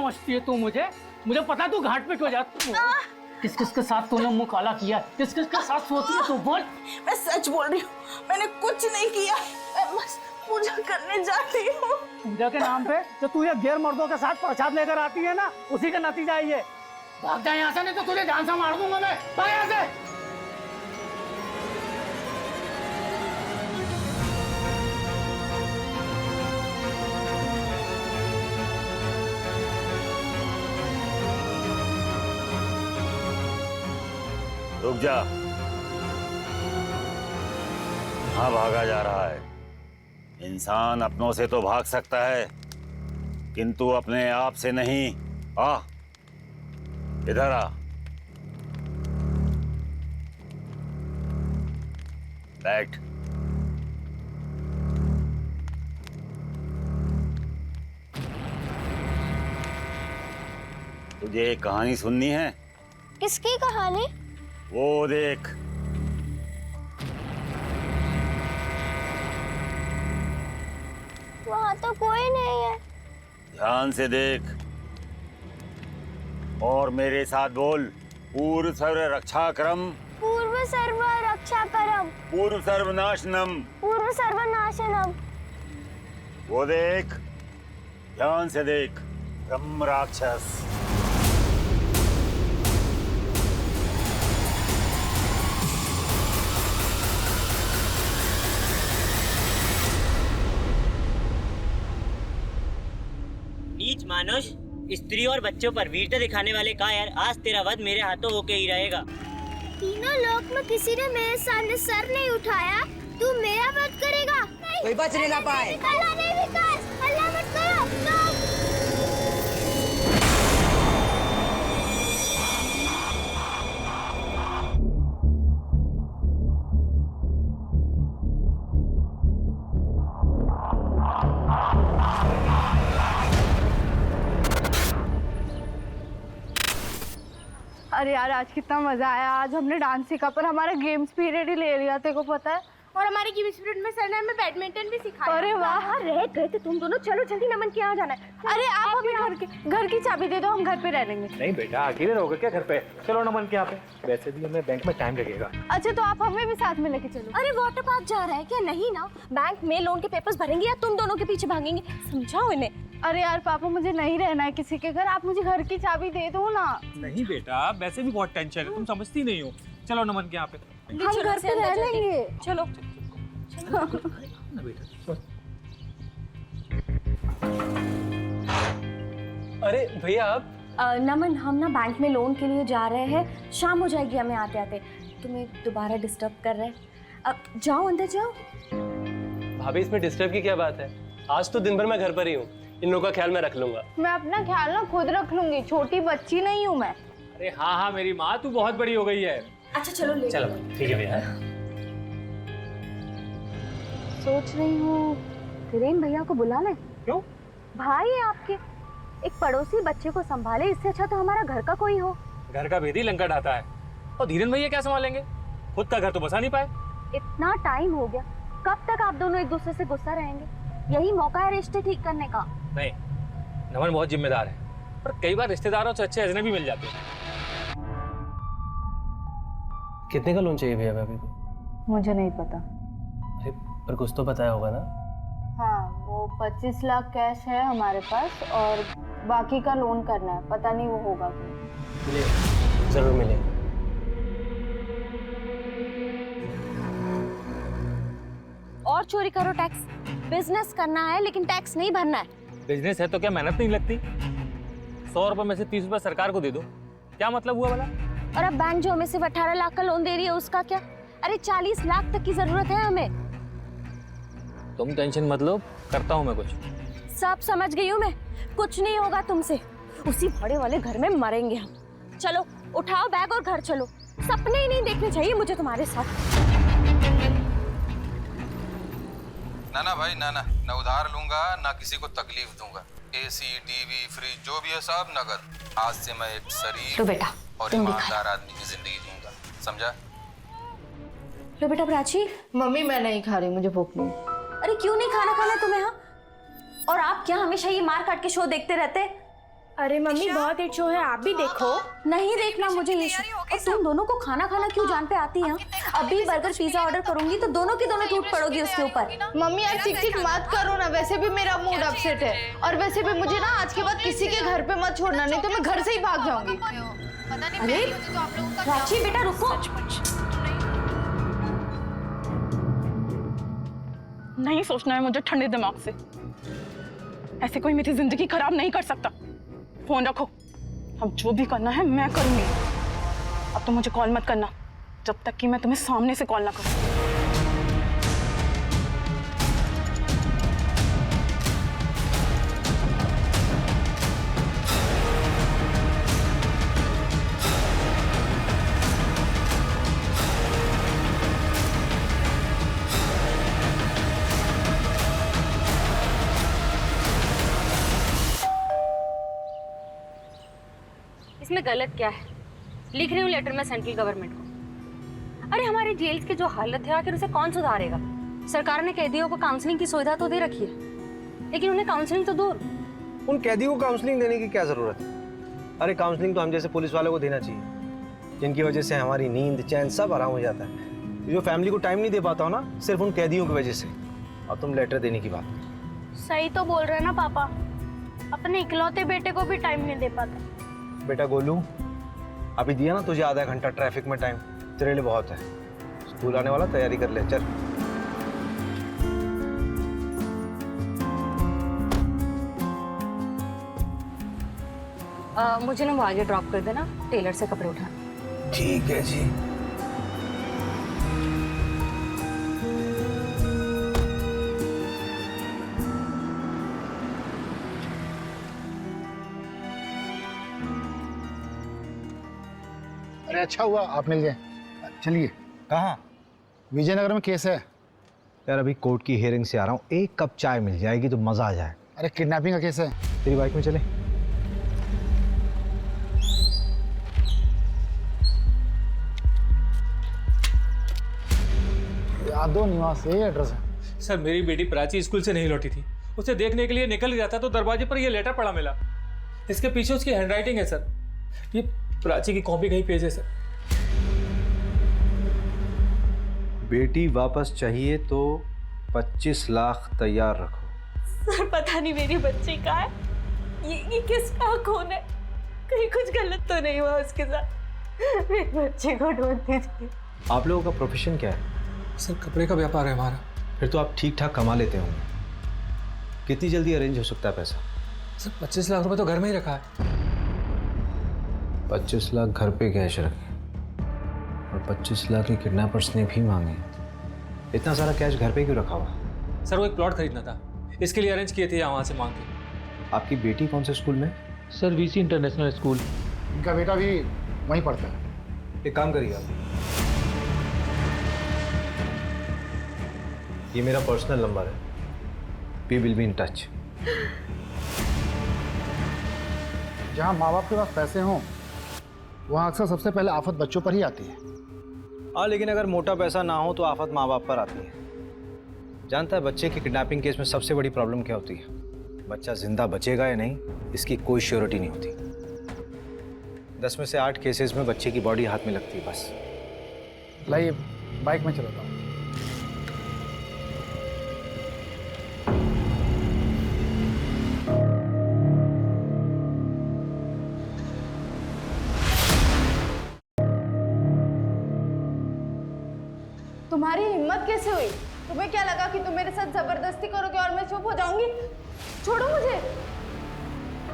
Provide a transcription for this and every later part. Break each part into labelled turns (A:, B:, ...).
A: समझती है तू मुझे? मुझे पता है तू घाट पे क्यों जाती है। किस किस के साथ तूने मुंह काला किया? किस किस के साथ सोती है तू? बोल।
B: मैं सच बोल रही हूँ, मैंने कुछ नहीं किया, मैं बस पूजा करने जाती हूँ।
A: पूजा के नाम पे जो तू ये गैर मर्दों के साथ प्रसाद लेकर आती है ना, उसी का नतीजा है ये। भाग जा यहाँ से, नहीं तो तुझे जान से मार दूंगा मैं। भाग यहाँ से।
C: रुक जा। हाँ, भागा जा रहा है। इंसान अपनों से तो भाग सकता है, किंतु अपने आप से नहीं। आ, इधर आ। बैठ। तुझे एक कहानी सुननी है?
D: किसकी कहानी?
C: वो देख।
D: वहाँ तो कोई नहीं है।
C: ध्यान से देख और मेरे साथ बोल। पूर्व सर्व रक्षाकरम,
D: पूर्व सर्व रक्षाकरम,
C: पूर्व सर्वनाशनम।
D: पूर्व सर्वनाशनम।
C: वो देख, ध्यान से देख। ब्रह्म राक्षस।
E: नीच मानुष, स्त्री और बच्चों पर वीरता दिखाने वाले कायर, आज तेरा वध मेरे हाथों होके ही रहेगा।
D: तीनों लोक में किसी ने मेरे सामने सर नहीं उठाया, तू मेरा वध करेगा?
B: कोई बचने ना पाए।
D: अल्लाह नहीं विकास, अल्लाह मत करो।
F: अरे यार, आज कितना मजा आया। आज हमने डांस सीखा पर हमारा गेम्स पीरियड ही ले लिया, तेरे को पता है।
G: और हमारे गेम्स पीरियड में सर ने हमें बैडमिंटन भी सिखाया।
F: अरे वाह,
G: रह गए थे तुम दोनों। चलो जल्दी, नमन के यहाँ जाना है।
F: अरे आप हमें घर की चाबी दे दो, हम घर पे रह लेंगे।
H: नहीं बेटा, अकेले रहोगे क्या घर पे? चलो नमन के यहाँ पे। वैसे भी हमें बैंक में टाइम लगेगा।
F: अच्छा, तो आप हमें भी साथ में लेके चलो।
G: अरे वाटर पार्क जा रहा है क्या? नहीं ना, बैंक में लोन के पेपर्स भरेंगे या तुम दोनों के पीछे भागेंगे? समझाओ इन्हें।
F: अरे यार पापा, मुझे नहीं रहना है किसी के घर, आप मुझे घर की चाबी दे दो ना।
H: नहीं बेटा, वैसे भी बहुत टेंशन है, तुम समझती नहीं हो। चलो नमन के यहाँ पे।
F: हम घर पे रह लेंगे।
G: चलो।
H: अरे भैया आप।
G: नमन, हम ना बैंक में लोन के लिए जा रहे हैं, शाम हो जाएगी हमें आते आते। तुम्हें दोबारा डिस्टर्ब कर रहे हैं, अब जाओ, अंदर जाओ।
I: भाभी, इसमें डिस्टर्ब की क्या बात है? आज तो दिन भर मैं घर पर ही हूँ, इन लोगों का ख्याल मैं रख लूंगा।
F: मैं अपना ख्याल ना खुद रख लूंगी, छोटी बच्ची नहीं हूँ मैं।
H: अरे हाँ हाँ, मेरी माँ, तू बहुत बड़ी हो गई है।
G: अच्छा चलो ले
H: चलो ठीक है भैया।
G: सोच रही हूँ वीरेन भैया को बुला लें।
H: क्यों?
G: भाई है आपके, एक पड़ोसी बच्चे को संभाले, इससे अच्छा तो हमारा घर का कोई हो।
H: घर का भेदी लंका ढाता है, और धीरेन भैया क्या संभालेंगे? खुद का घर तो बसा नहीं पाए।
G: इतना टाइम हो गया, कब तक आप दोनों एक दूसरे से गुस्सा रहेंगे? यही मौका है रिश्ते ठीक करने का।
H: नहीं, नमन बहुत जिम्मेदार है, पर कई बार रिश्तेदारों से अच्छे अजनबी मिल जाते हैं।
I: कितने का लोन चाहिए भैया भाभी को?
F: मुझे नहीं पता।
I: अरे पर कुछ तो बताया होगा ना?
F: हाँ, वो 25 लाख कैश है हमारे पास और बाकी का लोन करना है, पता नहीं वो होगा कि।
I: मिले, जरूर मिले।
G: और चोरी करो टैक्स, बिजनेस करना है लेकिन टैक्स नहीं भरना है।
H: बिजनेस है तो क्या मेहनत नहीं लगती? 100 रुपए में से 30 रुपए सरकार को दे दो, क्या मतलब हुआ भला?
G: और अब बैंक जो हमें सिर्फ 18 लाख का लोन दे रही है, उसका क्या? अरे 40 लाख तक की जरूरत है हमें।
H: तुम टेंशन मत लो, करता हूँ मैं कुछ।
G: सब समझ गई हूँ मैं, कुछ नहीं होगा तुमसे। उसी भाड़े वाले घर में मरेंगे हम। चलो उठाओ बैग और घर चलो, सपने ही नहीं देखने चाहिए मुझे तुम्हारे साथ।
J: ना ना भाई, ना ना, ना उधार लूंगा ना किसी को तकलीफ दूंगा। एसी, टीवी, फ्रिज जो भी है सब नगद। आज से मैं एक शरीफ
G: लो बेटा,
J: और ईमानदार आदमी की जिंदगी जीऊंगा, समझा?
G: लो बेटा प्राची।
F: मम्मी मैं नहीं खा रही, मुझे भूख नहीं।
G: अरे क्यों नहीं खाना तुम्हें? हाँ, और आप क्या हमेशा ये मार काट के शो देखते रहते?
F: अरे मम्मी बहुत हिट शो है, आप भी देखो।
G: नहीं देखना मुझे ये शो। और तुम दोनों को खाना खाना क्यों जान पे आती है? अभी बर्गर पिज्जा ऑर्डर करूंगी तो दोनों की दोनों टूट पड़ोगी उसके ऊपर।
B: मम्मी आप चिक चिक मत करो ना, वैसे भी मेरा मूड अपसेट है और वैसे भी मुझे ना आज के बाद किसी के घर पे मत छोड़ना, नहीं तो मैं घर से ही भाग जाऊंगी।
G: अरे प्राची बेटा रुको।
B: नहीं सोचना है मुझे ठंडे दिमाग से, ऐसे कोई मेरी जिंदगी खराब नहीं कर सकता। फोन रखो, अब जो भी करना है मैं करूंगी। अब तो मुझे कॉल मत करना जब तक कि मैं तुम्हें सामने से कॉल ना करूं।
G: इसमें गलत क्या है? लिख रही हूँ लेटर में सेंट्रल गवर्नमेंट को। अरे हमारे जेल्स की जो हालत है आखिर उसे कौन सुधारेगा? सरकार ने कैदियों को काउंसलिंग की सुविधा तो दे रखी है, लेकिन उन्हें काउंसलिंग तो दो।
K: उन कैदियों को काउंसलिंग देने की क्या जरूरत है? अरे काउंसलिंग तो हम जैसे पुलिस वालों को देना चाहिए, जिनकी वजह से हमारी नींद चैन सब आराम हो जाता है। जो फैमिली को टाइम नहीं दे पाता हो ना, सिर्फ उन कैदियों की वजह से। और तुम लेटर देने की बात।
D: सही तो बोल रहे हैं ना पापा, अपने इकलौते बेटे को भी टाइम नहीं दे पाते।
K: बेटा गोलू, अभी दिया ना तुझे आधा घंटा ट्रैफिक में टाइम, तेरे लिए बहुत है। स्कूल आने वाला, तैयारी कर ले, चल।
G: मुझे ना वो आगे ड्रॉप कर देना, टेलर से कपड़े उठा।
K: ठीक है जी।
L: अरे अच्छा हुआ आप मिल गए। चलिए।
K: कहाँ?
L: विजयनगर में केस है।
K: यार अभी कोर्ट की हियरिंग से आ रहा हूँ, एक कप चाय मिल जाएगी तो मजा आ जाए।
L: अरे किडनैपिंग का केस है।
K: तेरी बाइक में चले।
L: यादव निवास, यही एड्रेस है।
H: सर मेरी बेटी प्राची स्कूल से नहीं लौटी थी, उसे देखने के लिए निकल गया था तो दरवाजे पर ये लेटर पड़ा मिला। इसके पीछे उसकी हैंडराइटिंग है सर, ये प्राची की कॉपी कहीं पेज है सर।
K: बेटी वापस चाहिए तो 25 लाख तैयार रखो।
B: सर पता नहीं मेरी बच्ची कहाँ है, ये किसका खून है? कहीं कुछ गलत तो नहीं हुआ उसके साथ? मेरी बच्ची को ढूंढती थी।
K: आप लोगों का प्रोफेशन क्या है?
H: सर कपड़े का व्यापार है हमारा।
K: फिर तो आप ठीक ठाक कमा लेते होंगे। कितनी जल्दी अरेंज हो सकता है पैसा?
H: सर 25 लाख रुपए तो घर में ही रखा है।
K: 25 लाख घर पे कैश रखे और 25 लाख की किडनैपर्स ने भी मांगे। इतना सारा कैश घर पे क्यों रखा हुआ?
H: सर वो एक प्लॉट खरीदना था, इसके लिए अरेंज किए थे वहाँ से मांग के।
K: आपकी बेटी कौन से स्कूल में?
H: Sir VC international school.
L: इनका बेटा भी वहीं पढ़ता है।
K: एक काम करिए आप, ये मेरा पर्सनल नंबर है, we will be in touch.
L: जहाँ माँ बाप के पास पैसे हों वहाँ अक्सर सबसे पहले आफत बच्चों पर ही आती है।
K: हाँ लेकिन अगर मोटा पैसा ना हो तो आफत माँ बाप पर आती है। जानता है बच्चे की किडनैपिंग केस में सबसे बड़ी प्रॉब्लम क्या होती है? बच्चा जिंदा बचेगा या नहीं इसकी कोई श्योरिटी नहीं होती। 10 में से 8 केसेस में बच्चे की बॉडी हाथ में लगती है बस।
L: लाइए बाइक में चलाता हूँ।
B: तुम्हारी हिम्मत कैसे हुई? तुम्हें क्या लगा कि तुम मेरे साथ जबरदस्ती करोगे और मैं चुप हो जाऊंगी? छोड़ो मुझे,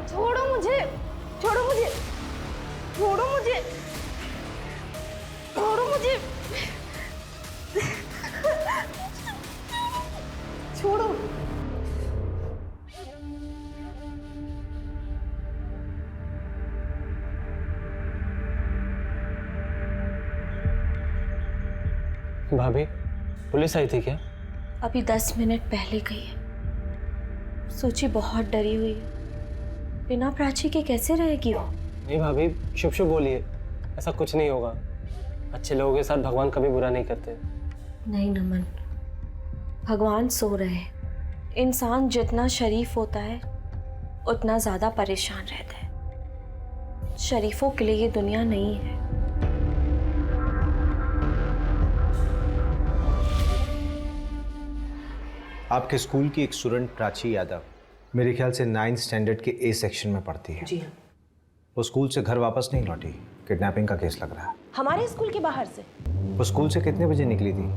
B: छोड़ो मुझे, छोड़ो मुझे, छोड़ो मुझे, छोड़ो मुझे, छोड़ो।
I: भाभी पुलिस आई थी क्या?
G: अभी 10 मिनट पहले गई है। सोची बहुत डरी हुई है, बिना प्राची के कैसे रहेगी वो?
I: नहीं भाभी, शुभ शुभ बोलिए, ऐसा कुछ नहीं होगा। अच्छे लोगों के साथ भगवान कभी बुरा नहीं करते।
G: नहीं नमन, भगवान सो रहे। इंसान जितना शरीफ होता है उतना ज्यादा परेशान रहता है।
F: शरीफों के लिए ये दुनिया नहीं है।
K: आपके स्कूल की एक स्टूडेंट प्राची यादव मेरे ख्याल से 9th स्टैंडर्ड के ए सेक्शन में पढ़ती है।
M: जी हाँ।
K: वो स्कूल से घर वापस नहीं लौटी, किडनैपिंग का केस लग रहा है।
M: हमारे स्कूल के बाहर से?
K: वो स्कूल से कितने बजे निकली थी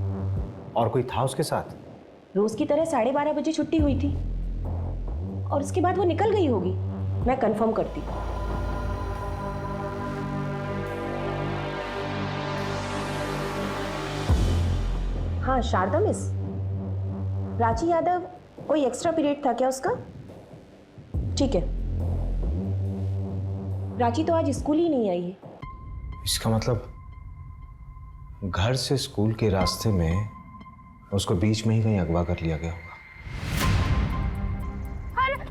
K: और कोई था उसके साथ?
M: रोज की तरह 12:30 बजे छुट्टी हुई थी और उसके बाद वो निकल गई होगी। मैं कंफर्म करती। हाँ शारदा मिस, प्राची यादव कोई एक्स्ट्रा पीरियड था क्या उसका? ठीक है। प्राची तो आज स्कूल ही नहीं आई है।
K: इसका मतलब घर से स्कूल के रास्ते में उसको बीच में ही कहीं अगवा कर लिया गया होगा।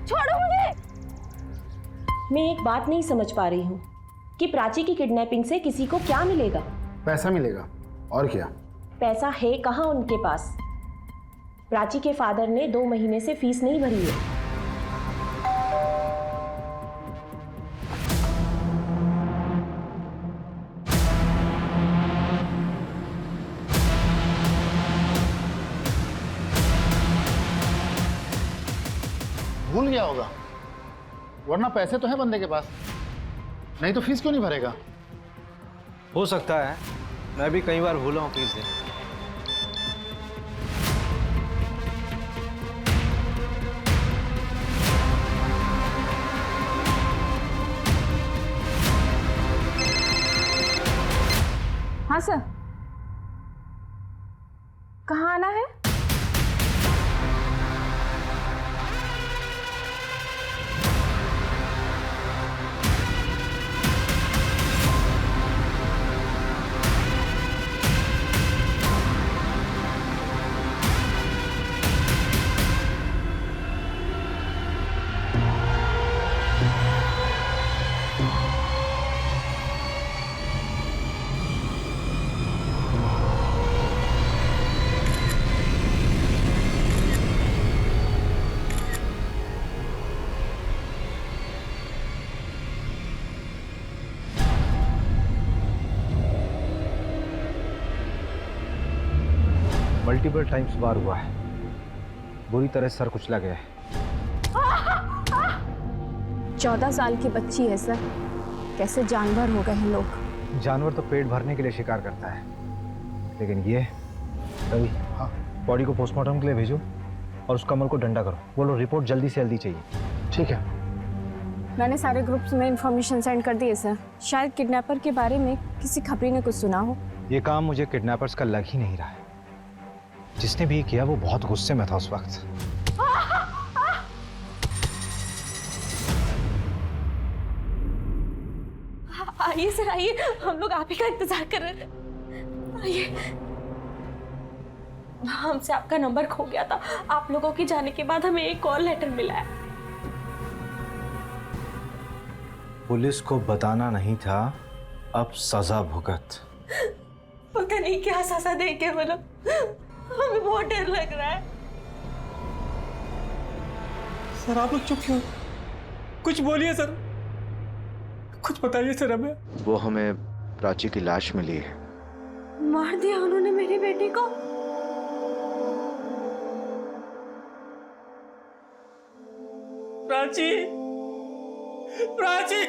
M: छोड़ो मुझे। मैं एक बात नहीं समझ पा रही हूँ कि प्राची की किडनैपिंग से किसी को क्या मिलेगा?
L: पैसा मिलेगा और क्या।
M: पैसा है कहाँ उनके पास? प्राची के फादर ने 2 महीने से फीस नहीं भरी है।
L: भूल गया होगा, वरना पैसे तो है बंदे के पास, नहीं तो फीस क्यों नहीं भरेगा?
K: हो सकता है, मैं भी कई बार भूला हूँ फीस देना।
F: हाँ सर, कहाँ आना है?
K: मल्टीपल टाइम्स वार हुआ है, बुरी तरह सर कुचला गया है।
F: 14 साल की बच्ची है सर, कैसे जानवर हो गए हैं लोग।
K: जानवर तो पेट भरने के लिए शिकार करता है, लेकिन ये रवि, हाँ, बॉडी को पोस्टमार्टम के लिए भेजो और उस कमर को डंडा करो। बोलो रिपोर्ट जल्दी से जल्दी चाहिए।
L: ठीक है।
F: मैंने सारे ग्रुप्स में इंफॉर्मेशन सेंड कर दी है सर। शायद किडनैपर के बारे में किसी खबरी ने कुछ सुना हो।
K: ये काम मुझे किडनैपर्स का लग ही नहीं रहा है। जिसने भी किया वो बहुत गुस्से में था उस वक्त।
M: आइए सर आइए, हम लोग आप ही का इंतजार कर रहे थे। आइए। हमसे आपका नंबर खो गया था, आप लोगों के जाने के बाद हमें एक कॉल लेटर मिला है।
K: पुलिस को बताना नहीं था, अब सजा भुगत।
M: पता नहीं क्या सजा देंगे वो लोग, हमें बहुत डर लग रहा है।
H: सर आप लोग चुप क्यों? कुछ बोलिए सर, कुछ बताइए सर हमें।
K: वो हमें प्राची की लाश मिली है।
M: मार दिया उन्होंने मेरी बेटी को।
H: प्राची, प्राची।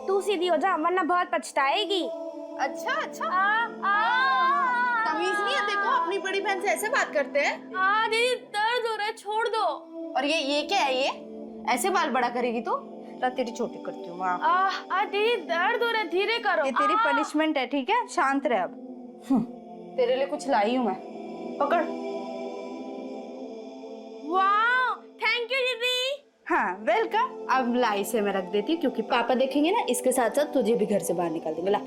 D: तू सीधी हो जा वरना बहुत पछताएगी।
F: अच्छा अच्छा, तमीज नहीं है देखो, अपनी बड़ी बहन से ऐसे बात करते हैं।
D: दीदी दर्द हो रहा है, छोड़ दो।
F: और ये क्या है? ये ऐसे बाल बड़ा करेगी तो तेरी छोटी करती हूँ।
D: दीदी दर्द हो रहा है, धीरे करो।
F: ये तेरी पनिशमेंट है, ठीक है? शांत रह अब। तेरे लिए कुछ लाई हूँ मैं, पकड़।
D: वाह, थैंक यू दीदी।
F: हाँ वेलकम। अब लाई से मैं रख देती हूँ क्योंकि पापा देखेंगे ना, इसके साथ साथ तुझे भी घर से बाहर निकाल देंगे। ला।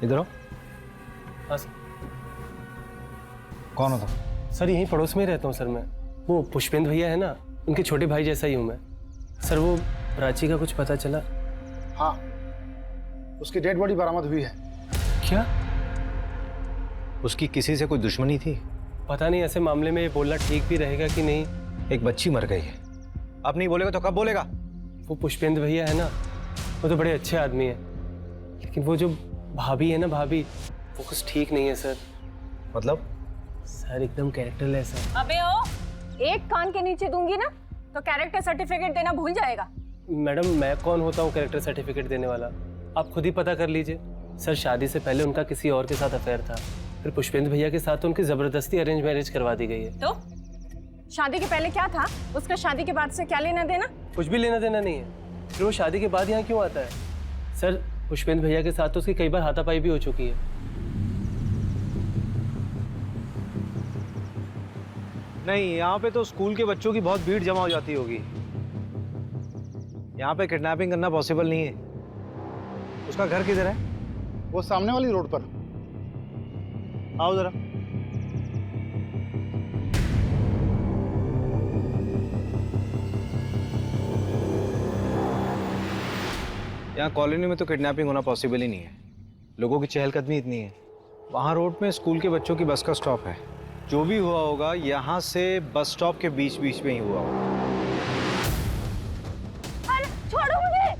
K: इधर आओ।
I: हाँ सर।
K: कौन हो तुम?
I: सर यहीं पड़ोस में ही रहता हूँ सर मैं। वो पुष्पेंद्र भैया है ना, उनके छोटे भाई जैसा ही हूँ मैं। सर वो प्राची का कुछ पता चला?
L: हाँ, उसकी डेड बॉडी बरामद हुई है।
K: क्या? उसकी किसी से कोई दुश्मनी थी?
I: पता नहीं, ऐसे मामले में ये बोलना ठीक भी रहेगा कि नहीं।
K: एक बच्ची मर गई है, अब नहीं बोलेगा तो कब बोलेगा?
I: वो पुष्पेंद्र भैया है ना, वो तो बड़े अच्छे आदमी है, लेकिन वो जो भाभी है ना, भाभी, वो कुछ ठीक नहीं है सर।
K: मतलब?
I: सर एकदम कैरेक्टरलेस है।
B: अबे ओ, एक कान के नीचे दूंगी ना तो कैरेक्टर सर्टिफिकेट देना भूल जाएगा।
I: मैडम मैं कौन होता हूँ कैरेक्टर सर्टिफिकेट देने वाला? आप खुद ही पता कर लीजिए। सर शादी से पहले उनका किसी और के साथ अफेयर था, फिर पुष्पेंद्र भैया के साथ तो उनकी जबरदस्ती अरेंज मैरिज करवा दी गई है।
B: तो शादी के पहले क्या था, उसका शादी के बाद से क्या लेना देना?
I: कुछ भी लेना देना नहीं है। फिर वो शादी के बाद यहाँ क्यों आता है? सर पुष्पेंद्र भैया के साथ तो उसकी कई बार हाथापाई भी हो चुकी है।
K: नहीं, यहाँ पे तो स्कूल के बच्चों की बहुत भीड़ जमा हो जाती होगी। यहाँ पे किडनैपिंग करना पॉसिबल नहीं है। उसका घर किधर है?
L: वो सामने वाली रोड पर।
K: आओ जरा। यहाँ कॉलोनी में तो किडनैपिंग होना पॉसिबल ही नहीं है। लोगों की चहलकदमी इतनी है। वहाँ रोड में स्कूल के बच्चों की बस का स्टॉप है। जो भी हुआ होगा यहाँ से बस स्टॉप के बीच बीच में ही हुआ होगा।
D: अरे छोड़ो मुझे,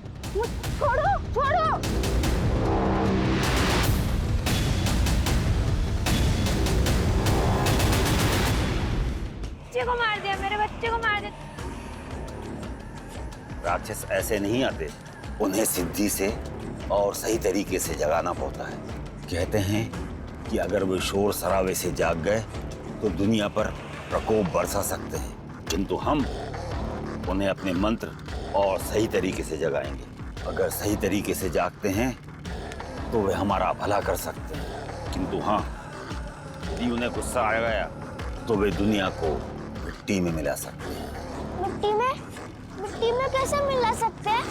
D: छोड़ो छोड़ो। बच्चे को मार दिया, मेरे बच्चे को मार दिया।
C: राक्षस ऐसे नहीं आते, उन्हें सिद्धि से और सही तरीके से जगाना पड़ता है। कहते हैं कि अगर वो शोर शराबे से जाग गए तो दुनिया पर प्रकोप बरसा सकते हैं, किंतु हम उन्हें अपने मंत्र और सही तरीके से जगाएंगे। अगर सही तरीके से जागते हैं तो वे हमारा भला कर सकते हैं, किंतु हाँ, यदि उन्हें गुस्सा आ गया तो वे दुनिया को मिट्टी में मिला सकते हैं।
D: मिट्टी में? मिट्टी में कैसे मिला सकते हैं?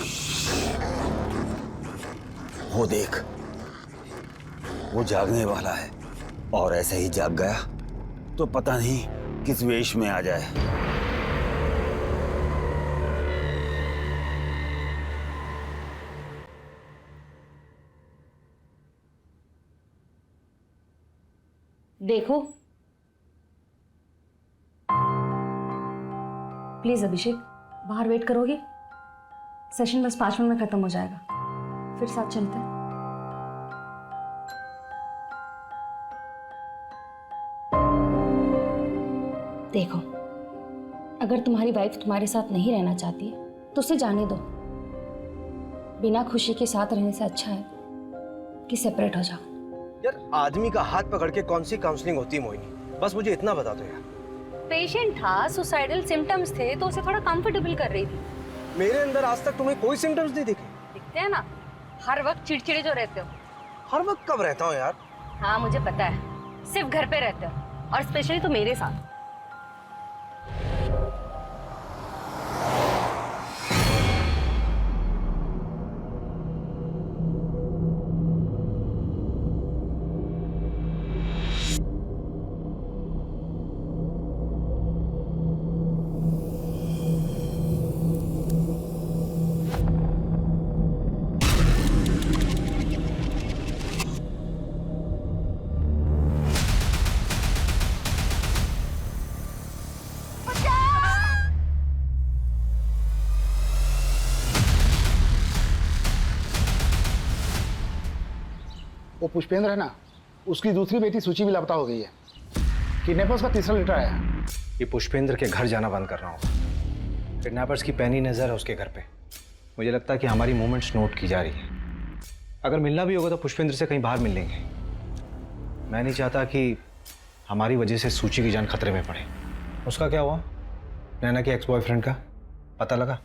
C: वो देख, वो जागने वाला है, और ऐसे ही जाग गया तो पता नहीं किस वेश में आ जाए।
G: देखो प्लीज अभिषेक, बाहर वेट करोगे? सेशन बस 5 मिनट में खत्म हो जाएगा, फिर साथ चलते हैं। देखो, अगर तुम्हारी वाइफ तुम्हारे साथ नहीं रहना चाहती है तो उसे जाने दो। बिना खुशी के साथ रहने से अच्छा है कि सेपरेट हो जाओ।
K: यार आदमी का हाथ पकड़ के कौन सी काउंसलिंग होती है मोहिनी? बस मुझे इतना बता दो यार।
G: पेशेंट था, सुसाइडल सिम्टम्स थे तो उसे थोड़ा कंफर्टेबल कर रही थी।
K: मेरे अंदर आज तक तुम्हें कोई सिम्टम्स नहीं दिखे?
G: दिखते हैं ना, हर वक्त चिड़चिड़े जो रहते हो।
K: हर वक्त कब रहता हूँ यार?
G: हाँ मुझे पता है, सिर्फ घर पे रहते हो, और स्पेशली तो मेरे साथ।
L: वो पुष्पेंद्र है ना, उसकी दूसरी बेटी सूची भी लापता हो गई है। किडनैपर्स का तीसरा लेटर आया है।
K: ये पुष्पेंद्र के घर जाना बंद कर रहा हूँ। किडनैपर्स की पैनी नजर है उसके घर पे। मुझे लगता है कि हमारी मूवमेंट्स नोट की जा रही है। अगर मिलना भी होगा तो पुष्पेंद्र से कहीं बाहर मिल लेंगे। मैं नहीं चाहता कि हमारी वजह से सूची की जान खतरे में पड़े। उसका क्या हुआ? नैना के एक्स बॉयफ्रेंड का पता लगा?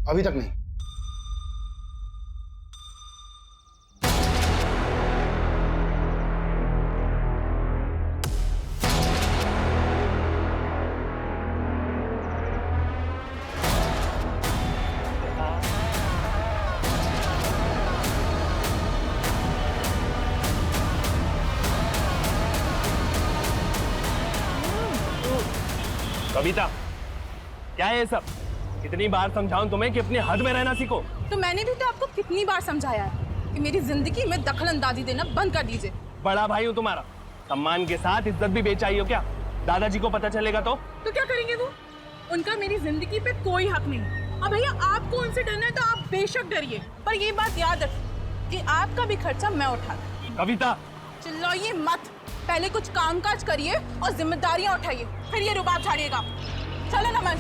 L: अभी तक नहीं।
I: कविता, क्या है ये सब? कितनी बार समझाऊं तुम्हें कि अपनी हद में रहना सीखो।
B: तो मैंने भी तो आपको कितनी बार समझाया है कि मेरी जिंदगी में दखल अंदाजी देना बंद कर दीजिए।
I: बड़ा भाई हूँ तुम्हारा, सम्मान के साथ इज्जत भी बेच आई हो क्या? दादाजी को पता चलेगा तो
B: क्या करेंगे वो? उनका मेरी जिंदगी पे कोई हक नहीं। अब भैया आपको उनसे डरना है तो आप बेशक डरिए, पर ये बात याद रखिए कि आपका भी खर्चा मैं उठाऊंगी।
I: कविता
B: चिल्लाइए मत, पहले कुछ कामकाज करिए और जिम्मेदारियां उठाइए, फिर ये रुबाब झाड़िएगा। चलो नमन।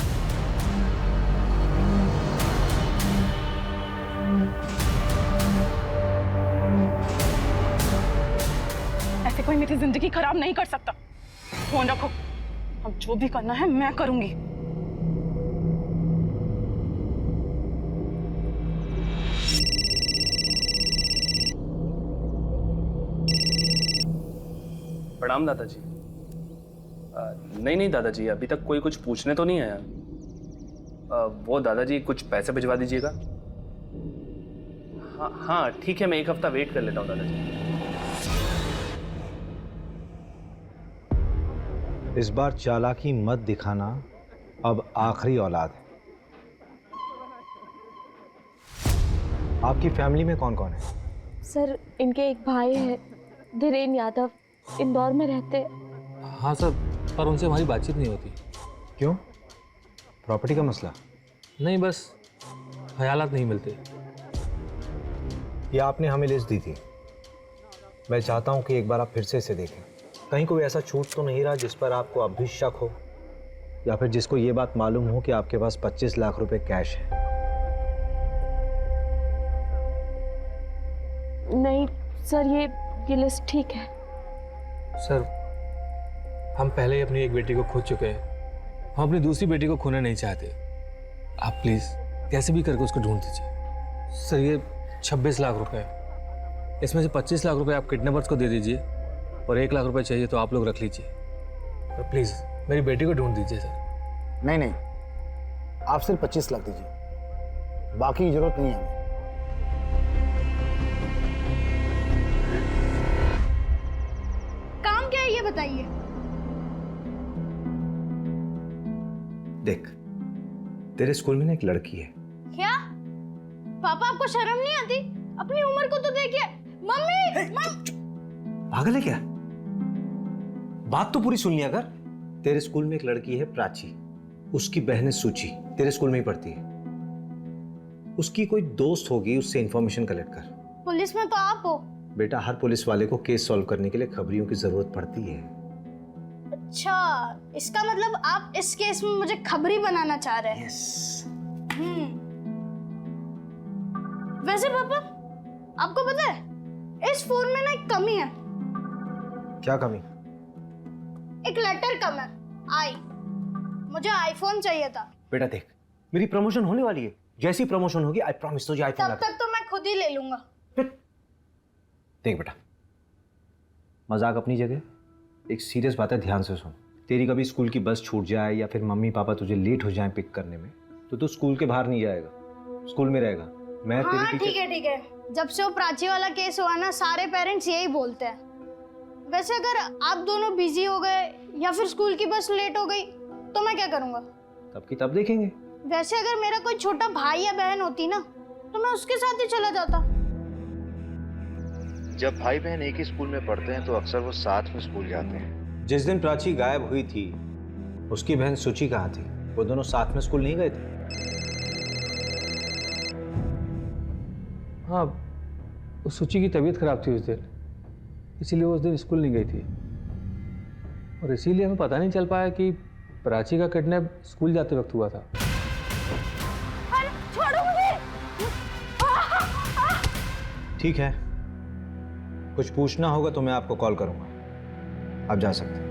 B: ऐसे कोई मेरी जिंदगी खराब नहीं कर सकता। फोन रखो, अब जो भी करना है मैं करूंगी।
I: प्रणाम दादाजी। नहीं दादाजी, अभी तक कोई कुछ पूछने तो नहीं आया। वो दादाजी कुछ पैसे भिजवा दीजिएगा। हाँ ठीक है, मैं एक हफ्ता वेट कर लेता हूँ दादाजी।
K: इस बार चालाकी मत दिखाना, अब आखिरी औलाद है। आपकी फैमिली में कौन कौन है?
F: सर इनके एक भाई है, धीरेन यादव, इंदौर में रहते।
H: हाँ सर, पर उनसे हमारी बातचीत नहीं होती।
K: क्यों? प्रॉपर्टी का मसला?
H: नहीं, बस ख्यालात नहीं मिलते।
K: ये आपने हमें लिस्ट दी थी, मैं चाहता हूँ कि एक बार आप फिर से इसे देखें। कहीं कोई ऐसा छूट तो नहीं रहा जिस पर आपको अब भी शक हो, या फिर जिसको ये बात मालूम हो कि आपके पास 25 लाख रुपए कैश है।
F: नहीं सर, ये लिस्ट ठीक है।
H: सर, हम पहले ही अपनी एक बेटी को खो चुके हैं, हम अपनी दूसरी बेटी को खोना नहीं चाहते। आप प्लीज़ कैसे भी करके उसको ढूंढ दीजिए। सर, ये 26 लाख रुपए, इसमें से 25 लाख रुपए आप किडनैपर्स को दे दीजिए और 1 लाख रुपए चाहिए तो आप लोग रख लीजिए। और प्लीज़ मेरी बेटी को ढूंढ दीजिए सर।
L: नहीं, आप सिर्फ 25 लाख दीजिए, बाकी की जरूरत नहीं है हमें।
D: काम क्या है ये बताइए।
K: देख, तेरे स्कूल में ना एक लड़की है।
D: क्या पापा, आपको शर्म नहीं आती? अपनी उम्र को तो देखिए। मम्मी
K: पागल है क्या? बात तो पूरी सुन लिया कर। तेरे स्कूल में एक लड़की है प्राची, उसकी बहन है सूची, तेरे स्कूल में ही पढ़ती है। उसकी कोई दोस्त होगी, उससे इंफॉर्मेशन कलेक्ट कर।
D: पुलिस में तो आप हो।
K: बेटा, हर पुलिस वाले को केस सॉल्व करने के लिए खबरियों की जरूरत पड़ती है।
D: अच्छा, इसका मतलब आप इस केस में मुझे खबरी बनाना चाह रहे हैं। वैसे पापा, आपको पता है इस फोन में ना एक कमी है।
K: क्या कमी?
D: एक लेटर कम है, आई। मुझे आईफोन चाहिए था।
K: बेटा देख, मेरी प्रमोशन होने वाली है, जैसी प्रमोशन होगी आई प्रॉमिस तुझे आईफोन।
D: तब तक तो मैं खुद ही ले लूंगा।
K: देख बेटा, मजाक अपनी जगह, एक सीरियस बात है, ध्यान से सुन। तेरी कभी स्कूल की बस छूट जाए या फिर मम्मी पापा तुझे लेट हो जाए पिक करने में, तो तू स्कूल के बाहर नहीं जाएगा, स्कूल में रहेगा। मैं
D: हाँ
K: तेरी
D: ठीक है। जब से वो प्राची वाला केस हुआ ना, सारे पेरेंट्स यही बोलते हैं। वैसे अगर आप दोनों बिजी हो गए या फिर स्कूल की बस लेट हो गई तो मैं क्या करूंगा?
K: तब की तब देखेंगे।
D: वैसे अगर मेरा कोई छोटा भाई या बहन होती ना, तो मैं उसके साथ ही चला जाता।
K: जब भाई बहन एक ही स्कूल में पढ़ते हैं तो अक्सर वो साथ में स्कूल जाते हैं। जिस दिन प्राची गायब हुई थी, उसकी बहन सूची कहाँ थी? वो दोनों साथ में स्कूल नहीं गए थे?
H: हाँ, उस सूची की तबीयत खराब थी उस दिन, इसीलिए वो उस दिन स्कूल नहीं गई थी, और इसीलिए हमें पता नहीं चल पाया कि प्राची का किडनैप स्कूल जाते वक्त हुआ था।
D: छोड़ो मुझे।
K: ठीक है, कुछ पूछना होगा तो मैं आपको कॉल करूंगा। आप जा सकते हैं।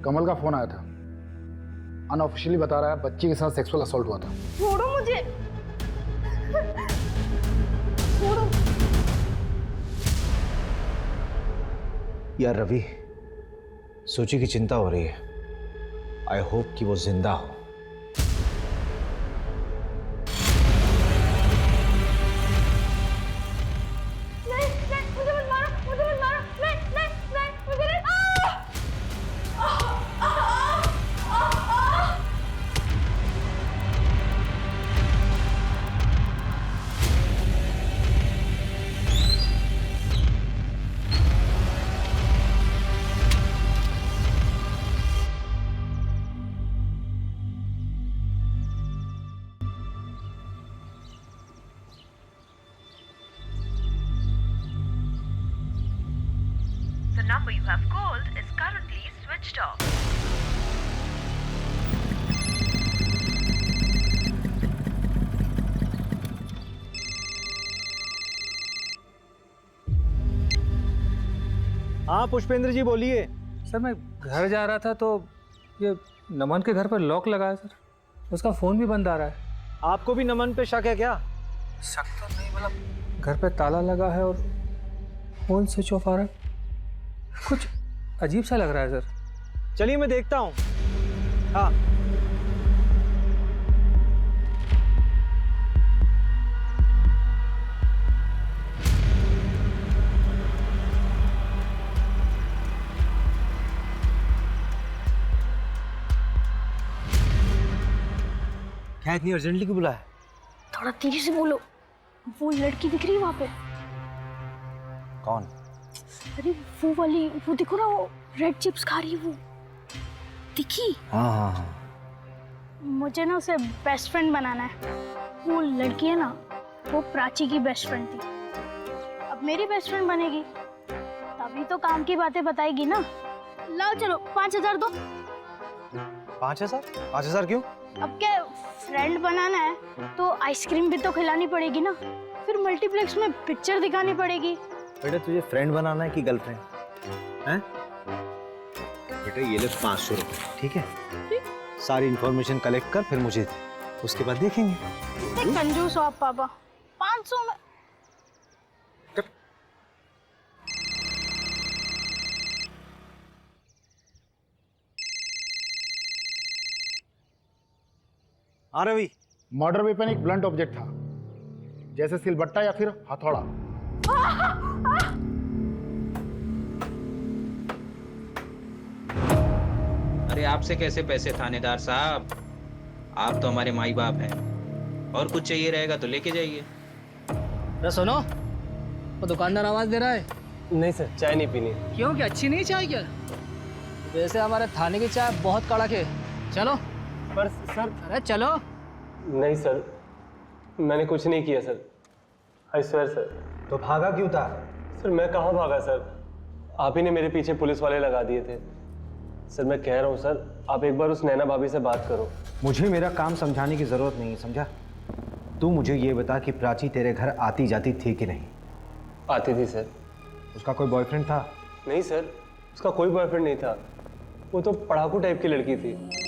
L: कमल का फोन आया था, अनऑफिशियली बता रहा है बच्ची के साथ सेक्सुअल असॉल्ट हुआ था।
D: छोड़ो मुझे। छोड़ो।
K: यार रवि, सूची की चिंता हो रही है। आई होप कि वो जिंदा हो।
M: number you have called is currently switched off.
K: हाँ पुष्पेंद्र जी बोलिए।
H: सर मैं घर जा रहा था तो ये नमन के घर पर लॉक लगा है सर, उसका फ़ोन भी बंद आ रहा है।
K: आपको भी नमन पे शक है क्या?
H: शक तो नहीं, मतलब घर पे ताला लगा है और फ़ोन स्विच ऑफ आ रहा है, कुछ अजीब सा लग रहा है सर।
K: चलिए मैं देखता हूँ। हाँ क्या इतनी अर्जेंटली क्यों बुलाया?
D: थोड़ा धीरे से बोलो, वो लड़की दिख रही है वहां पे।
K: कौन?
D: अरे वो वाली, वो देखो ना, वो रेड चिप्स खा रही है, वो दिखी?
K: हाँ हाँ हाँ।
D: मुझे ना उसे बेस्ट फ्रेंड बनाना है। वो लड़की है ना, वो प्राची की बेस्ट फ्रेंड थी, अब मेरी बेस्ट फ्रेंड बनेगी, तभी तो काम की बातें बताएगी ना। लाओ चलो 5000 दो।
K: 5000 क्यों?
D: अब क्या फ्रेंड बनाना है तो आइसक्रीम भी तो खिलानी पड़ेगी ना, फिर मल्टीप्लेक्स में पिक्चर दिखानी पड़ेगी।
K: बेटा तुझे फ्रेंड बनाना है कि गर्लफ्रेंड हैं? बेटा ये ले 500 रुपए, ठीक है? सारी इंफॉर्मेशन कलेक्ट कर फिर मुझे दे, उसके बाद देखेंगे।
D: कितने कंजूस हो आप पापा, 500 में।
K: हाँ रवि।
L: मर्डर वेपन एक ब्लंट ऑब्जेक्ट था, जैसे सिलबट्टा या फिर हथौड़ा।
N: अरे आपसे कैसे पैसे थानेदार साहब, आप तो हमारे माई बाप हैं, और कुछ चाहिए रहेगा तो लेके जाइए।
A: अरे सुनो, वो दुकानदार आवाज दे रहा है।
I: नहीं सर, चाय नहीं पीनी।
A: क्यों, क्या अच्छी नहीं चाय क्या? वैसे हमारे थाने की चाय बहुत कड़क है, चलो।
I: पर सर,
A: अरे चलो।
I: नहीं सर, मैंने कुछ नहीं किया सर, आई स्वेयर सर।
K: तो भागा क्यों था?
I: सर मैं कहाँ भागा सर, आप ही ने मेरे पीछे पुलिस वाले लगा दिए थे। सर मैं कह रहा हूँ सर, आप एक बार उस नैना भाभी से बात करो।
K: मुझे मेरा काम समझाने की जरूरत नहीं है, समझा? तू मुझे ये बता कि प्राची तेरे घर आती जाती थी कि नहीं?
I: आती थी सर।
K: उसका कोई बॉयफ्रेंड था?
I: नहीं सर, उसका कोई बॉयफ्रेंड नहीं था, वो तो पढ़ाकू टाइप की लड़की थी।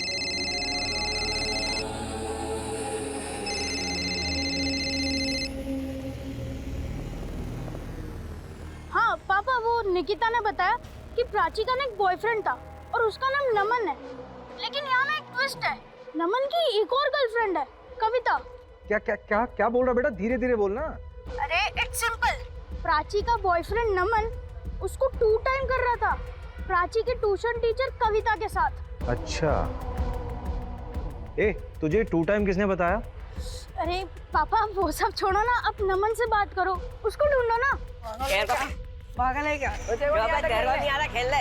D: हाँ पापा, वो निकिता ने बताया कि प्राची का ना एक बॉयफ्रेंड था और उसका नाम नमन है, लेकिन यहाँ ना एक ट्विस्ट है, नमन की एक और गर्लफ्रेंड है, कविता।
K: क्या क्या क्या क्या बोल रहा बेटा? धीरे धीरे बोलना।
D: अरे इट्स सिंपल, प्राची का बॉयफ्रेंड नमन उसको 2 टाइम कर रहा था, प्राची के ट्यूशन टीचर कविता के साथ।
K: अच्छा, ए तुझे 2 टाइम किसने बताया?
D: अरे पापा वो सब छोड़ो ना, अब नमन से बात करो, उसको ढूंढो ना।
O: पागल है क्या? तेरे को नहीं आता खेलने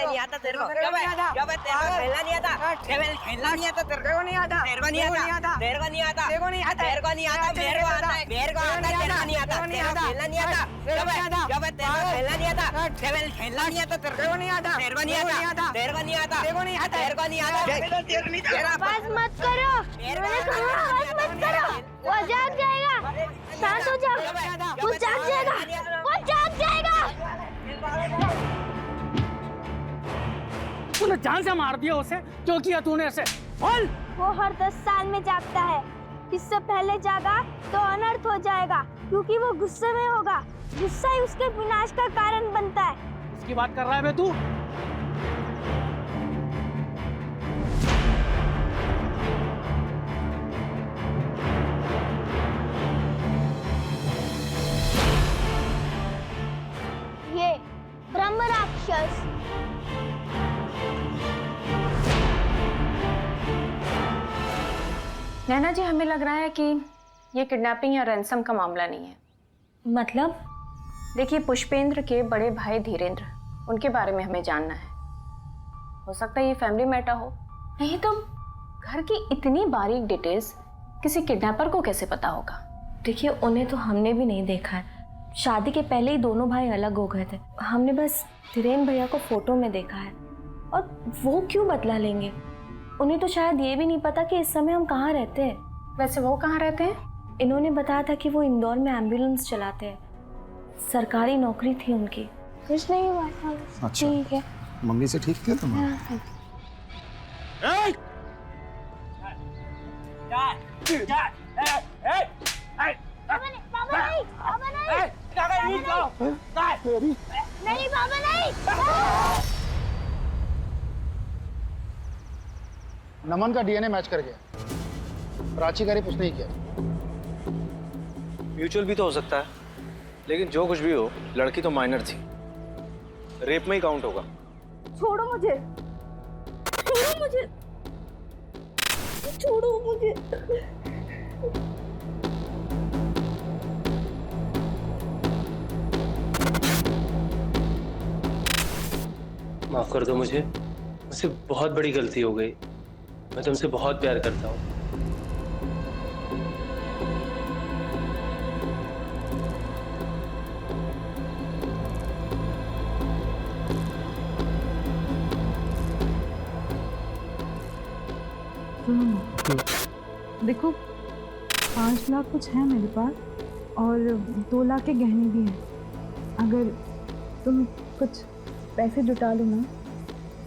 O: नहीं आता तेरे को। खेलना नहीं आता, खेलना नहीं आता तेरे को। नहीं आता, तेरे को नहीं आता, तेरे को नहीं आता, तेरे को नहीं आता, तेरे को नहीं आता, मेरे को आता है, मेरे को आता है, तेरे को नहीं आता, तेरे को खेलना नहीं आता, तेरे को खेलना नहीं आता, खेलना नहीं आता, तेरे को नहीं आता, तेरे को नहीं आता, तेरे को नहीं आता, तेरे को नहीं आता, तेरे को नहीं आता।
D: बस मत करो, मैंने कहा बस मत करो, वो जाग जाएगा, शांत हो जाओ, वो जाग जाएगा, वो जाग जाएगा।
A: तूने जान से मार दिया उसे, क्यों किया तूने ऐसे? बोल।
D: वो हर 10 साल में जागता है, इससे पहले जागा तो अनर्थ हो जाएगा, क्योंकि वो गुस्से में होगा, गुस्सा ही उसके विनाश का कारण बनता है।
A: इसकी बात कर रहा है बे तू?
D: ये ब्रह्म राक्षस।
F: नैना जी, हमें लग रहा है कि ये किडनैपिंग या रैंसम का मामला नहीं है।
M: मतलब?
F: देखिए, पुष्पेंद्र के बड़े भाई धीरेंद्र, उनके बारे में हमें जानना है। हो सकता है ये फैमिली मैटर हो। नहीं तो घर की इतनी बारीक डिटेल्स किसी किडनैपर को कैसे पता होगा?
M: देखिए, उन्हें तो हमने भी नहीं देखा है,
F: शादी के पहले ही दोनों भाई अलग हो गए थे। हमने बस धीरेन भैया को फोटो में देखा है, और वो क्यों बदला लेंगे? उन्हें तो शायद ये भी नहीं पता कि इस समय हम कहाँ रहते हैं।
G: वैसे वो कहाँ रहते हैं?
F: इन्होंने बताया था कि वो इंदौर में एम्बुलेंस चलाते हैं, सरकारी नौकरी थी उनकी। कुछ नहीं हुआ था।
L: अच्छा।
F: ठीक है।
L: मम्मी से ठीक किया तुमने?
D: नहीं बाबा नहीं।
L: नमन का डीएनए मैच कर गया, प्राची का रेप उसने ही किया।
K: म्यूचुअल भी तो हो सकता है, लेकिन जो कुछ भी हो, लड़की तो माइनर थी, रेप में ही काउंट होगा।
D: छोड़ो मुझे, छोड़ो मुझे, छोड़ो मुझे।
I: माफ कर दो मुझसे बहुत बड़ी गलती हो गई। मैं तुमसे बहुत प्यार करता हूँ।
P: देखो 5 लाख कुछ है मेरे पास और 2 लाख के गहने भी हैं। अगर तुम कुछ पैसे जुटा लो ना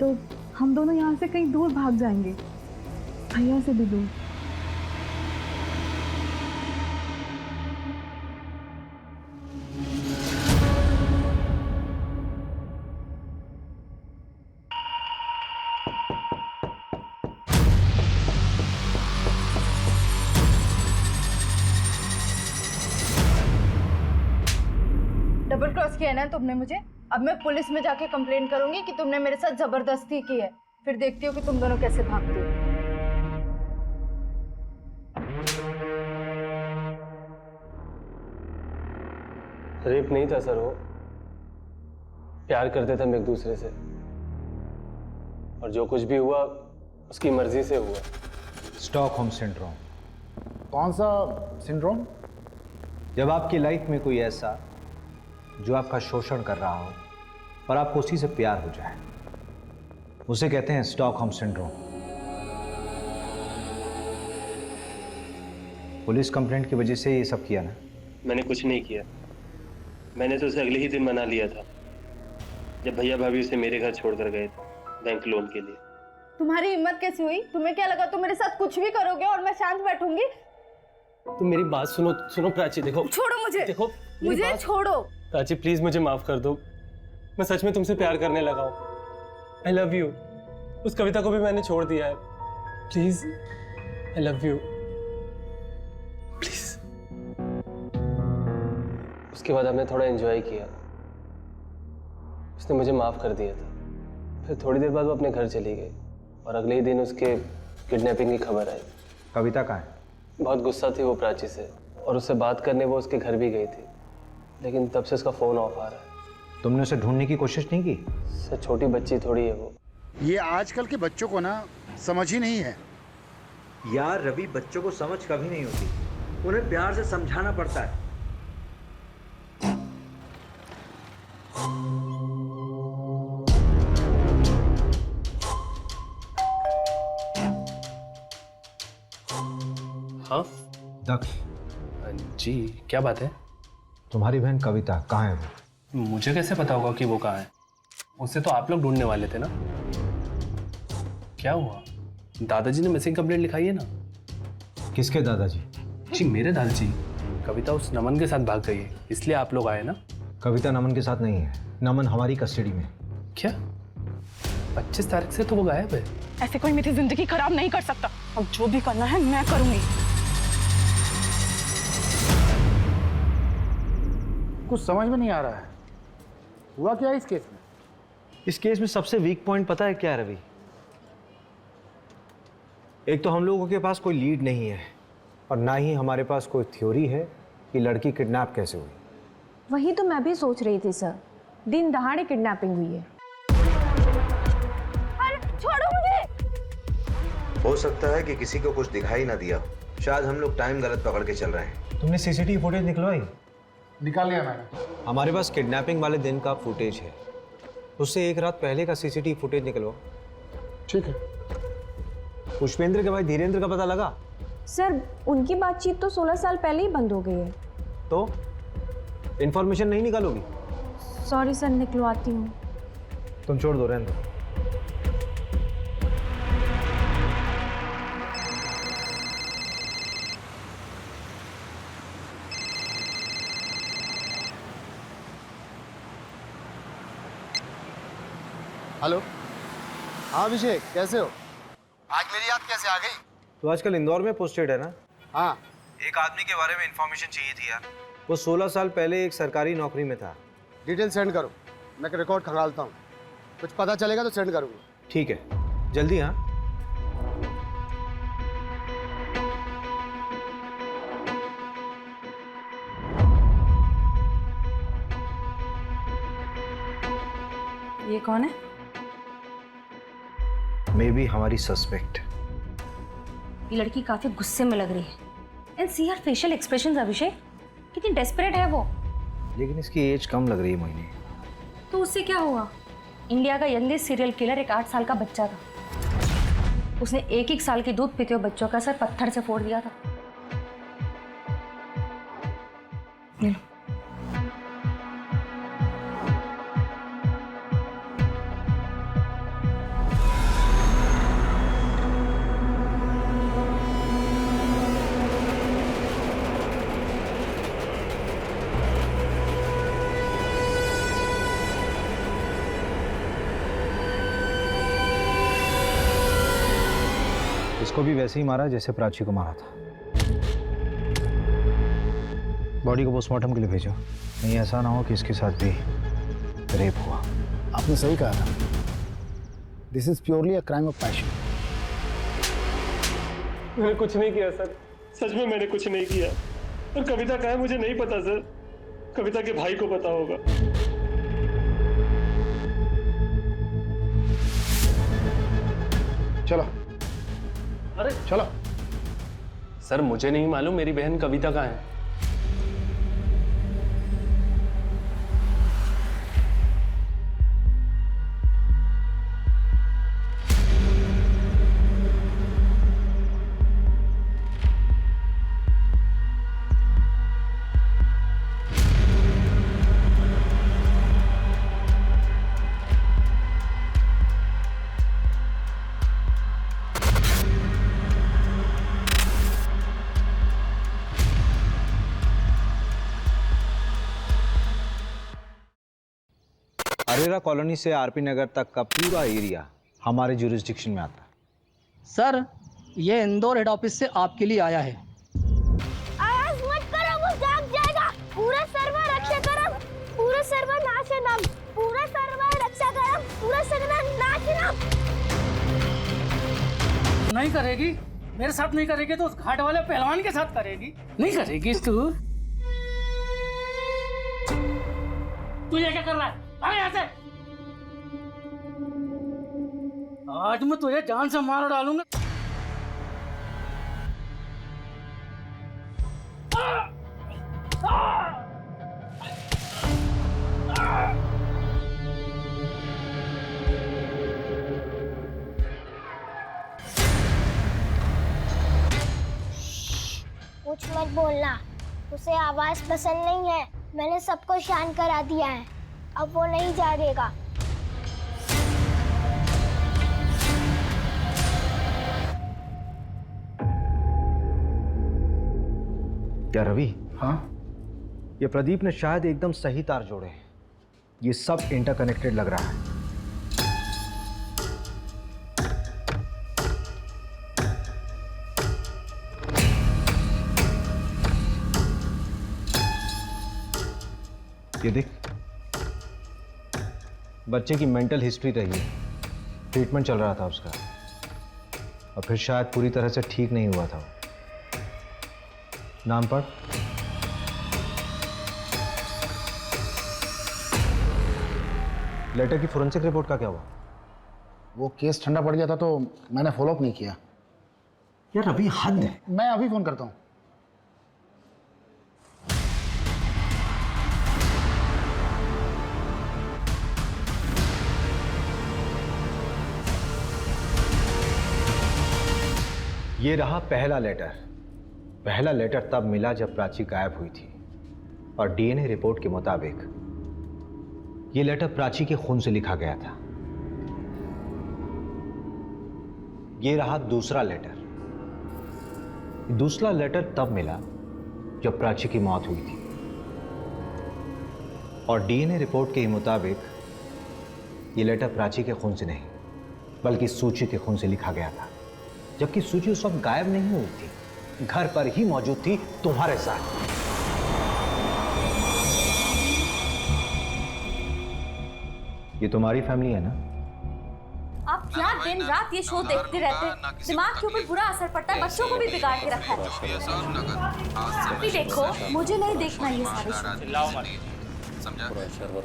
P: तो हम दोनों यहाँ से कहीं दूर भाग जाएंगे, भैया से भी दूर।
Q: डबल क्रॉस किया ना तुमने मुझे। अब मैं पुलिस में जाके कंप्लेन करूंगी कि तुमने मेरे साथ जबरदस्ती की है। फिर देखती हो कि तुम दोनों कैसे भागती हो।
I: रेप नहीं था सर, वो प्यार करते थे हम एक दूसरे से, और जो कुछ भी हुआ उसकी मर्जी से हुआ।
K: Stockholm syndrome.
L: कौन सा सिंड्रोम?
K: जब आपकी लाइफ में कोई ऐसा जो आपका शोषण कर रहा हो और आपको उसी से प्यार हो जाए, उसे कहते हैं स्टॉकहोम सिंड्रोम। पुलिस कंप्लेंट की वजह से ये सब किया ना?
I: मैंने कुछ नहीं किया। मैंने तो उसे अगले ही दिन मना लिया था जब भैया भाभी उसे मेरे घर छोड़कर गए थे बैंक लोन के लिए।
Q: तुम्हारी हिम्मत कैसी हुई? तुम्हें क्या लगा तुम मेरे साथ कुछ भी करोगे और मैं शांत बैठूंगी?
I: तुम मेरी बात सुनो, सुनो प्राची, देखो।
Q: छोड़ो मुझे,
I: देखो
Q: मुझे छोड़ो।
I: प्राची प्लीज मुझे माफ कर दो। मैं सच में तुमसे प्यार करने लगा हूँ। I love you. उस कविता को भी मैंने छोड़ दिया है। Please, I love you, please. उसके बाद हमने थोड़ा एंजॉय किया। उसने मुझे माफ कर दिया था। फिर थोड़ी देर बाद वो अपने घर चली गई और अगले ही दिन उसके किडनैपिंग की खबर आई।
K: कविता कहाँ है?
I: बहुत गुस्सा थी वो प्राची से, और उससे बात करने वो उसके घर भी गई थी, लेकिन तब से उसका फोन ऑफ आ रहा है।
K: तुमने उसे ढूंढने की कोशिश नहीं की?
I: सर छोटी बच्ची थोड़ी है वो।
L: ये आजकल के बच्चों को ना समझ ही नहीं है।
R: यार रवि, बच्चों को समझ कभी नहीं होती, उन्हें प्यार से समझाना पड़ता है।
I: हाँ
K: दक्ष
I: जी, क्या बात है?
K: तुम्हारी बहन कविता कहाँ है वो?
I: मुझे कैसे पता होगा कि वो कहाँ है? उसे तो आप लोग ढूंढने वाले थे ना। क्या हुआ? दादाजी ने मिसिंग कंप्लेंट लिखाई है ना।
K: किसके दादाजी?
I: जी मेरे दादाजी। कविता उस नमन के साथ भाग गई है, इसलिए आप लोग आए ना।
K: कविता नमन के साथ नहीं है, नमन हमारी कस्टडी में।
I: क्या? 25 तारीख से तो वो गायब है।
B: ऐसे कोई मेरी जिंदगी खराब नहीं कर सकता। अब जो भी करना है मैं करूंगी।
L: कुछ समझ में नहीं आ रहा है, हुआ क्या इस केस में?
K: इस केस में सबसे वीक पॉइंट पता है क्या रवि? एक तो हम लोगों के पास कोई लीड नहीं है, और ना ही हमारे पास कोई थ्योरी है कि लड़की किडनैप कैसे हुई।
M: वही तो मैं भी सोच रही थी सर, दिन दहाड़े किडनैपिंग हुई है।
Q: छोड़ो मुझे।
R: हो सकता है कि किसी को कुछ दिखाई ना दिया, शायद हम लोग टाइम गलत पकड़ के चल रहे हैं।
K: तुमने सीसीटीवी फुटेज निकलवाई?
L: निकाल लिया मैंने।
K: हमारे पास किडनैपिंग वाले दिन का फुटेज है, उससे एक रात पहले का सीसीटीवी फुटेज निकलवाओ।
L: ठीक है।
K: पुष्पेंद्र के भाई धीरेन्द्र का पता लगा?
M: सर उनकी बातचीत तो 16 साल पहले ही बंद हो गई है।
K: तो इन्फॉर्मेशन नहीं निकालोगी?
M: सॉरी सर, निकलवाती हूँ।
K: तुम छोड़ दो, रहने दो।
L: हेलो। हाँ अभिषेक, कैसे हो? आज मेरी याद कैसे आ गई?
K: तो आजकल इंदौर में पोस्टेड है ना?
L: हाँ।
K: एक आदमी के बारे में इंफॉर्मेशन चाहिए थी यार। वो 16 साल पहले एक सरकारी नौकरी में था।
L: डिटेल सेंड करो, मैं रिकॉर्ड खंगालता हूँ। कुछ पता चलेगा तो सेंड करूँगा।
K: ठीक है, जल्दी। हाँ
G: ये कौन है?
K: मे बी हमारी सस्पेक्ट।
G: ये लड़की काफी गुस्से में लग रही है। And see her facial expressions Abhishek, कितनी डेस्परेट है वो।
K: लेकिन इसकी एज कम लग रही है मोहिनी।
G: तो उससे क्या हुआ? इंडिया का यंगेस्ट सीरियल किलर एक 8 साल का बच्चा था। उसने 1-1 साल के दूध पीते हुए बच्चों का सर पत्थर से फोड़ दिया था। ले लो।
K: इसको भी वैसे ही मारा जैसे प्राची को मारा था। बॉडी को पोस्टमार्टम के लिए भेजो, नहीं ऐसा ना हो कि इसके साथ भी रेप हुआ।
L: आपने सही कहा था, this is purely a crime of passion.
I: मैंने कुछ नहीं किया सर, सच में मैंने कुछ नहीं किया। और कविता कहाँ है मुझे नहीं पता सर, कविता के भाई को पता होगा।
L: चलो।
I: अरे
L: चलो।
I: सर मुझे नहीं मालूम मेरी बहन कविता कहाँ है।
K: अरेरा कॉलोनी से आरपी नगर तक का पूरा एरिया हमारे जुरिस्डिक्शन में आता है।
A: सर ये इंदौर हेड ऑफिस से आपके लिए आया है।
D: आवाज मत करो, वो जाग जाएगा। पूरा सर्वर रक्षा करम, पूरा सर्वर नाशनम, पूरा सर्वर रक्षा करम, पूरा सर्वर नाशनम।
A: नहीं करेगी, मेरे साथ नहीं करेगी तो उस घाट वाले पहलवान के साथ करेगी। नहीं करेगी तू ये क्या कर रहा है? अरे यहाँ से, आज मैं तुझे जान से मार डालूंगा।
D: कुछ मत बोलना, उसे आवाज पसंद नहीं है। मैंने सबको शांत करा दिया है, अब वो नहीं जागेगा।
K: क्या रवि?
L: हाँ?
K: ये प्रदीप ने शायद एकदम सही तार जोड़े हैं। ये सब इंटरकनेक्टेड लग रहा है। ये देख, बच्चे की मेंटल हिस्ट्री रही है, ट्रीटमेंट चल रहा था उसका, और फिर शायद पूरी तरह से ठीक नहीं हुआ था। नाम पढ़। लेटर की फोरेंसिक रिपोर्ट का क्या हुआ?
L: वो केस ठंडा पड़ गया था तो मैंने फॉलोअप नहीं किया।
K: यार अभी हद है।
L: मैं अभी फोन करता हूँ।
K: ये रहा पहला लेटर। पहला लेटर तब मिला जब प्राची गायब हुई थी और डीएनए रिपोर्ट के मुताबिक ये लेटर प्राची के खून से लिखा गया था। ये रहा दूसरा लेटर। दूसरा लेटर तब मिला जब प्राची की मौत हुई थी और डीएनए रिपोर्ट के मुताबिक ये लेटर प्राची के खून से नहीं बल्कि सूची के खून से लिखा गया था, जबकि सूची उस वक्त गायब नहीं हुई थी, घर पर ही मौजूद थी तुम्हारे साथ। ये तुम्हारी फैमिली है ना?
F: आप क्या दिन रात ये शो देखते रहते हैं? दिमाग के ऊपर बुरा असर पड़ता है, बच्चों को भी बिगाड़ के रखा है। आप भी देखो, मुझे नहीं देखना ये सारे शो।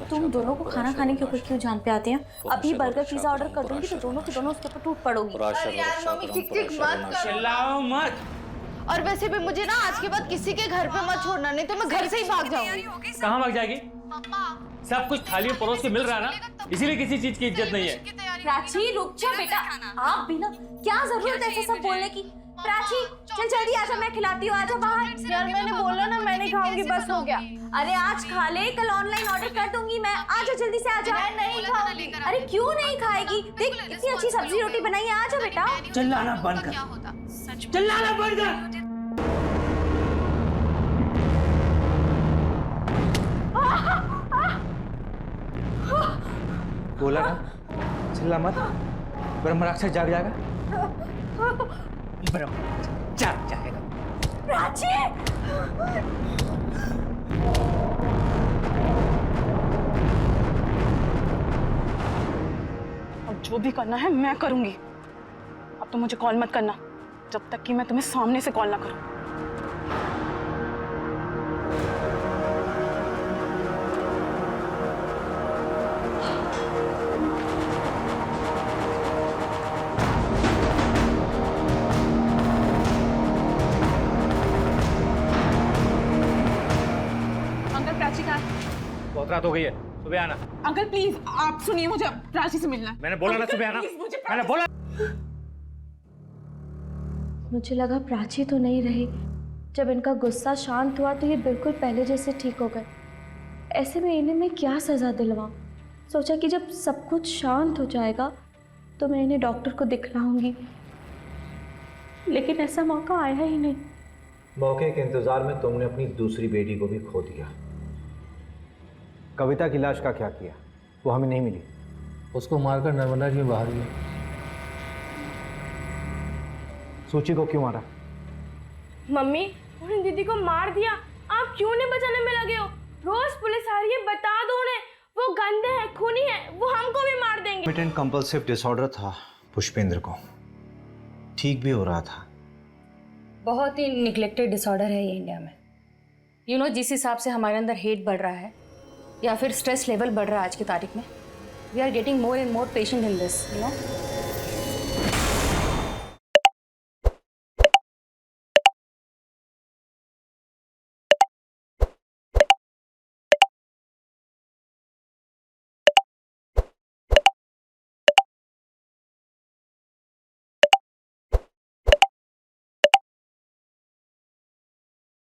F: तुम दोनों को खाना खाने के ऊपर क्यों जान पे आते हैं? अभी बर्गर पिज्जा ऑर्डर कर दूंगी तो दोनों के दोनों उसके ऊपर टूट पड़ोगी।
Q: अरे यार मम्मी ठीक मत करो। चिल्लाओ मत। और वैसे भी मुझे ना आज के बाद किसी के घर पे मत छोड़ना, नहीं तो मैं घर से ही भाग जाऊंगी।
I: कहाँ भाग जाएगी? सब कुछ थाली में परोस के मिल रहा है ना, इसीलिए किसी चीज की इज्जत नहीं है।
F: प्राची रुक जा बेटा, आप भी ना, क्या जरूरत है ऐसा सब बोलने की? प्राची चल जल्दी आजा, मैं खिलाती हूँ, आजा बाहर।
Q: यार मैंने बोला ना मैं नहीं खाऊंगी, बस हो गया।
F: अरे आज खा ले, कल ऑनलाइन ऑर्डर कर दूंगी मैं। आजा जल्दी से आजा।
Q: मैं नहीं खाऊंगी।
F: अरे क्यों नहीं खाएगी? देख इतनी अच्छी सब्जी रोटी बनाई है, आजा बेटा।
A: चिल्लाना बंद कर, चिल्लाना बंद कर।
H: बोला ना चिल्ला मत, ब्रह्म राक्षस जाग जाएगा। ब्रह्म जाग जाएगा।
F: प्राची!
B: अब जो भी करना है मैं करूंगी। अब तो मुझे कॉल मत करना जब तक कि मैं तुम्हें सामने से कॉल ना करूं।
H: बहुत रात हो गई है, सुबह आना।
B: अंकल प्लीज आप सुनिए, मुझे प्राची से मिलना है।
H: मैंने बोला ना सुबह आना, मैंने बोला।
F: मुझे लगा प्राची तो नहीं रही। जब इनका गुस्सा शांत हुआ तो ये बिल्कुल पहले जैसे ठीक हो गए। ऐसे में इन्हें मैं क्या सज़ा दिलवाऊं? सोचा कि जब सब कुछ शांत हो जाएगा तो मैं इन्हें डॉक्टर को दिखलाऊंगी, लेकिन ऐसा मौका आया ही नहीं।
K: मौके के इंतजार में तुमने अपनी दूसरी बेटी को भी खो दिया। कविता की लाश का क्या किया? वो हमें नहीं मिली।
H: उसको मारकर नर्मदा जी में बहा दिया।
K: सूची को क्यों मारा?
S: मम्मी उन्हें दीदी को मार दिया, आप क्यों नहीं बचाने में लगे हो? रोज पुलिस आ रही है, बता दो उन्हें, वो गंदे हैं, खूनी हैं, वो हमको भी मार देंगे।
K: इंटरमिटेंट कंपल्सिव डिसऑर्डर था पुष्पेंद्र को, ठीक भी हो रहा था।
G: बहुत ही निग्लेक्टेड डिसऑर्डर है ये इंडिया में। यू नो, जिस हिसाब से हमारे अंदर हेट बढ़ रहा है या फिर स्ट्रेस लेवल बढ़ रहा है आज की तारीख में, we are getting more and more patient in this, you no.